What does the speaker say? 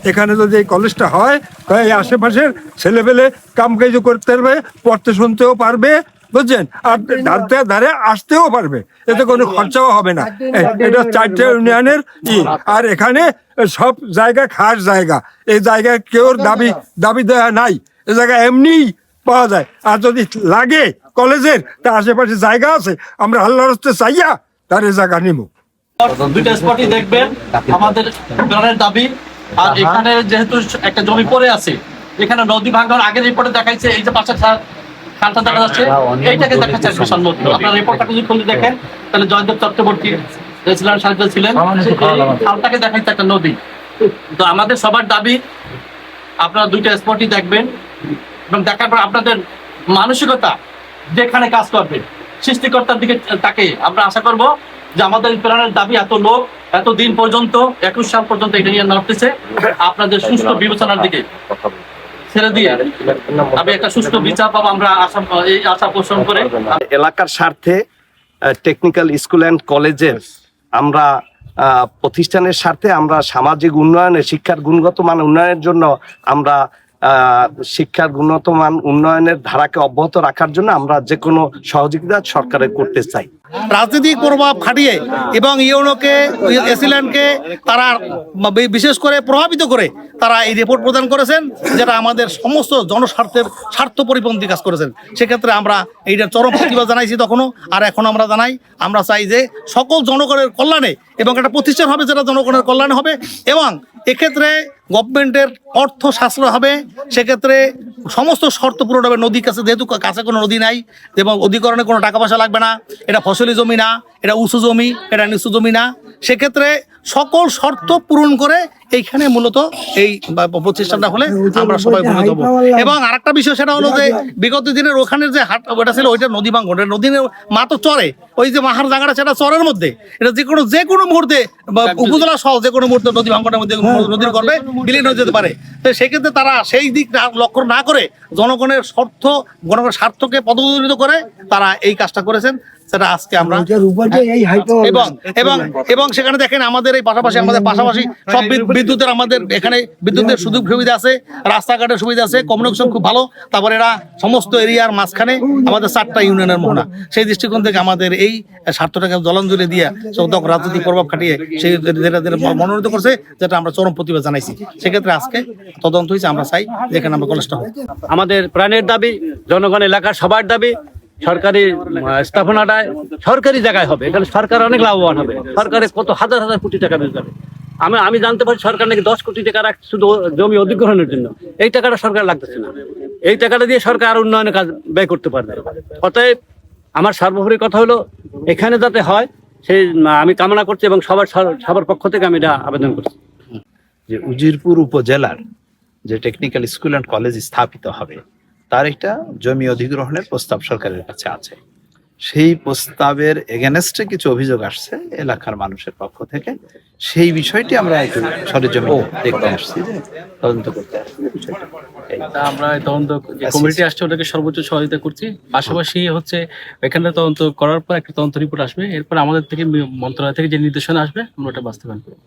এখানে যদি এই কলেজটা হয় তাই আশেপাশের ছেলেপেলে কাম কাজ করতে পারবে, পড়তে শুনতেও পারবে, বুঝছেন, আর ধারে ধারে আসতেও পারবে, এতে কোনো খরচাও হবে না। এটা 4টে ইউনিয়নের আর এখানে সব জায়গা খাস জায়গা, এই জায়গায় কেউ দাবি দেওয়া নাই, এই জায়গা এমনিই পাওয়া যায়। আর যদি লাগে কলেজের তা আশেপাশে জায়গা আছে, আমরা আল্লাহর রাস্তে চাইয়া তার এই জায়গা নিব। দুইটা স্পটই দেখবেন আমাদের প্রাণের দাবি। আর এখানে যেহেতু একটা জমি পড়ে আছে, এখানে নদী ভাঙার আগের রিপোর্টে দেখাইছে এই যে পাশে খালটা দেখা যাচ্ছে, এইটাকে দেখাচ্ছে বিশাল নদী। আপনার রিপোর্টটা যদি খুলে দেখেন তাহলে জয়দেব চক্রবর্তী ছিলেন, খালটাকে দেখাইছে একটা নদী। তো আমাদের সবার দাবি আপনারা দুইটা স্পটই দেখবেন এবং দেখার পর আপনাদের মানসিকতা যেখানে কাজ করবে সৃষ্টিকর্তার দিকে তাকে আমরা আশা করব যে আমাদের প্রাণের দাবি এত লোক এত দিন পর্যন্ত 21 সাল পর্যন্ত এটা নিয়ে নড়তেছে, আপনাদের সুস্থ বিবেচনার দিকে ছেড়ে দিয়ে আমি একটা সুস্থ বিচার পাবো আমরা এই আশা পোষণ করে। এলাকার স্বার্থে টেকনিক্যাল স্কুল অ্যান্ড কলেজের আমরা প্রতিষ্ঠানের স্বার্থে আমরা সামাজিক উন্নয়নে শিক্ষার গুণগত মান উন্নয়নের জন্য আমরা শিক্ষার গুণগত মান উন্নয়নের ধারাকে অব্যাহত রাখার জন্য আমরা যে কোনো সহযোগিতা সরকারের করতে চাই। রাজনৈতিক প্রভাব খাটিয়ে এবং ইউনোকে এসিল্যান্ডকে তারা বিশেষ করে প্রভাবিত করে তারা এই রিপোর্ট প্রদান করেছেন, যেটা আমাদের সমস্ত জনস্বার্থের স্বার্থ পরিপন্থী কাজ করেছেন। সেক্ষেত্রে আমরা এইটার চরম প্রতিবাদ জানাইছি তখনও, আর এখন আমরা জানাই, আমরা চাই যে সকল জনগণের কল্যাণে এবং একটা প্রতিষ্ঠান হবে যেটা জনগণের কল্যাণে হবে এবং এক্ষেত্রে গভর্নমেন্টের অর্থ সাশ্রয় হবে, সেক্ষেত্রে সমস্ত শর্ত পূরণ হবে। নদীর কাছে যেহেতু কাছে কোনো নদী নাই এবং অধিকরণে কোনো টাকা পয়সা লাগবে না, এটা ফসলি জমি না, এটা উঁচু জমি, এটা নিচু জমি না, সেক্ষেত্রে সকল শর্ত পূরণ করে এইখানে মূলত এই প্রতিষ্ঠানটা হলে আমরা সবাই উপকৃত হবো। এবং আরেকটা বিষয় সেটা হলো যে বিগত দিনের ওখানের যে হাট ওটা ছিল ওইটা নদী ভাঙন, নদীর মা তো চরে, ওই যে মাহার জায়গাটা সেটা চরের মধ্যে, এটা যে কোনো মুহূর্তে উপজেলা সহ যে কোনো মুহূর্তে নদী ভাঙনের মধ্যে নদীর গর্ভে বিলীন হয়ে যেতে পারে। তো সেক্ষেত্রে তারা সেই দিক লক্ষ্য না করে জনগণের স্বার্থকে পদদলিত করে তারা এই কাজটা করেছেন, সেটা আজকে আমরা এবং সেখানে দেখেন আমাদের এই পাশাপাশি সব বিদ্যুতের আমাদের এখানে বিদ্যুতের সুযোগ সুবিধা আছে, রাস্তাঘাটের সুবিধা আছে, কমিউনিকেশন খুব ভালো। তারপরে এরা সমস্ত এরিয়ার মাঝখানে আমাদের 4টা ইউনিয়নের মোহনা, সেই দৃষ্টিকোণ থেকে আমাদের এই স্বার্থটাকে জলাঞ্জলি দিয়ে রাজনৈতিক প্রভাব খাটিয়ে সেই মনোনীত করছে, যেটা আমরা চরম প্রতিবাদ জানাইছি। সেক্ষেত্রে আজকে তদন্ত হয়েছে, আমরা চাই যেখানে আমরা কলেজটা হয়। আমাদের প্রাণের দাবি, জনগণ এলাকার সবার দাবি সরকারি স্থাপনাটায় সরকারি জায়গায় হবে, এখানে সরকার অনেক লাভবান হবে, সরকারের কত হাজার হাজার কোটি টাকা বের যাবে। আমি জানতে পারি সরকার নাকি 10 কোটি টাকা রাখছে শুধু জমি অধিগ্রহণের জন্য, এই টাকাটা সরকার লাগতেছে না, এই টাকাটা দিয়ে সরকার আর উন্নয়নের কাজ ব্যয় করতে পারবে। অতএব আমার সর্বোপরি কথা হলো এখানে যাতে হয় সেই আমি কামনা করছি এবং সবার পক্ষ থেকে আমি এটা আবেদন করছি যে উজিরপুর উপজেলার যে টেকনিক্যাল স্কুল অ্যান্ড কলেজ স্থাপিত হবে তার একটা জমি অধিগ্রহণের প্রস্তাব সরকারের কাছে আছে। সেই প্রস্তাবের এগেনস্টে কিছু অভিযোগ আসছে এলাকার মানুষের পক্ষ থেকে, সেই বিষয়টি আমরা একটু সরেজমিনে দেখতে আসছি, যে তদন্ত করতে আসছি বিষয়টা। আমরা তদন্ত যে কমিটি আসছে ওটাকে সর্বোচ্চ সহযোগিতা করছি, পাশাপাশি হচ্ছে এখানে তদন্ত করার পর একটা তদন্ত রিপোর্ট আসবে, এরপর আমাদের থেকে মন্ত্রণালয় থেকে যে নির্দেশনা আসবে আমরা ওটা বাস্তবায়ন করবো।